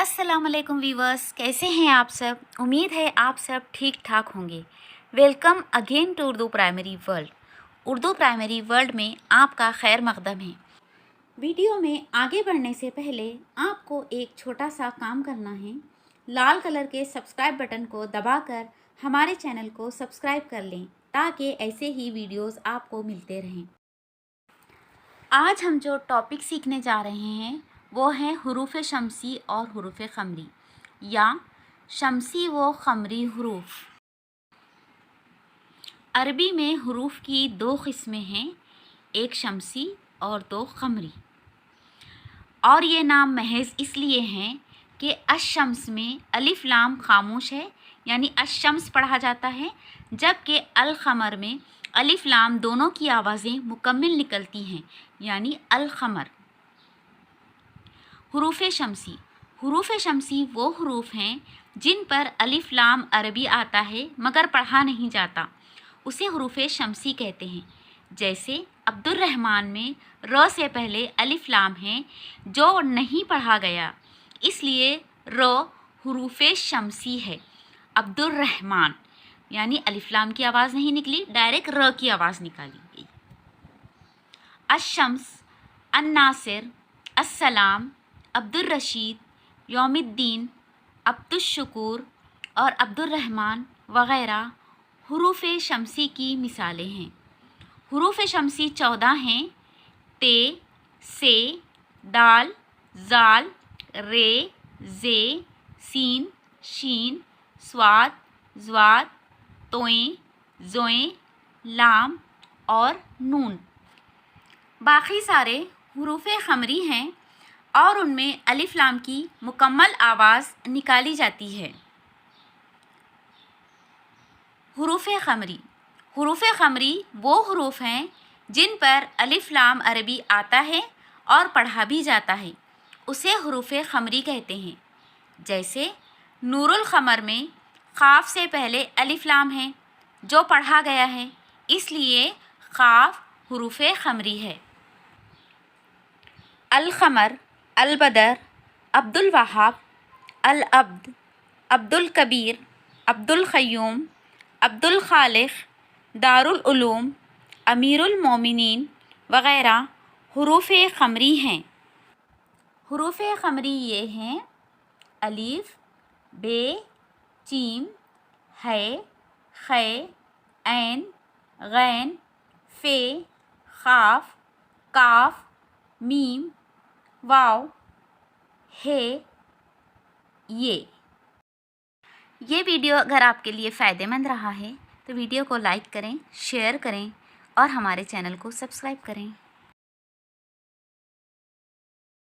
अस्सलाम वालेकुम वीवर्स, कैसे हैं आप सब। उम्मीद है आप सब ठीक ठाक होंगे। Welcome again to Urdu primary world. Urdu primary world में आपका खैर मकदम है। वीडियो में आगे बढ़ने से पहले आपको एक छोटा सा काम करना है। लाल कलर के सब्सक्राइब बटन को दबाकर हमारे चैनल को सब्सक्राइब कर लें ताकि ऐसे ही वीडियोस आपको मिलते रहें। आज हम जो टॉपिक सीखने जा रहे हैं वो है हुरूफ शमसी और हुरूफ ख़मरी या शमसी व ख़मरी हुरूफ। अरबी में हुरूफ की दो किस्में हैं, एक शमसी और दो ख़मरी। और ये नाम महज इसलिए हैं कि अश-शम्स में अलिफ लाम खामोश है, यानी अश-शम्स पढ़ा जाता है, जबकि अल-क़मर में अलिफ लाम दोनों की आवाज़ें मुकम्मल निकलती हैं, यानी अल-क़मर। हुरूफ शमसी। हुरूफ शमसी वो हुरूफ हैं जिन पर अलिफ लाम अरबी आता है मगर पढ़ा नहीं जाता, उसे हुरूफ शमसी कहते हैं। जैसे अब्दुर्रहमान में र से पहले अलिफ लाम है जो नहीं पढ़ा गया, इसलिए र हुरूफ शमसी है। अब्दुर्रहमान यानी अलिफ लाम की आवाज़ नहीं निकली, डायरेक्ट र की आवाज़ निकाली गई। अश-शम्स, अन-नासिर, अस्सलाम, अब्दुर्रशीद, यौमुद्दीन, अब्दुश्शुकूर और अब्दुर्रहमान वग़ैरह हुरूफ शमसी की मिसालें हैं। हुरूफ शमसी 14 हैं। ते, से, दाल, जाल, रे, जे, सीन, शीन, स्वाद, ज़्वाद, तोएं, ज़ोएं, लाम और नून। बाकी सारे हुरूफ ख़मरी हैं और उनमें अलिफ लाम की मुकम्मल आवाज़ निकाली जाती है। हुरूफ ख़मरी। हुरूफ ख़मरी वो हुरूफ हैं जिन पर अलिफ लाम अरबी आता है और पढ़ा भी जाता है, उसे हुरूफ ख़मरी कहते हैं। जैसे नूरुल क़मर में क़ाफ़ से पहले अलिफ लाम है जो पढ़ा गया है, इसलिए क़ाफ़ हुरूफ ख़मरी है। अल-क़मर, अल-बदर, अब्दुल वहाब, अल-अब्द, अब्दुल कबीर, अब्दुल क़य्यूम, अब्दुल ख़ालिक़, दारुल उलूम, अमीरुल मोमिनीन वग़ैरह हुरूफ ख़मरी हैं। हुरूफ ख़मरी ये हैं अलीफ़, बे, चीम, है, ख़े, ऐन, गैन, फ़े, ख़ाफ़, काफ़, मीम, वाव, हे, ये वीडियो अगर आपके लिए फ़ायदेमंद रहा है तो वीडियो को लाइक करें, शेयर करें और हमारे चैनल को सब्सक्राइब करें।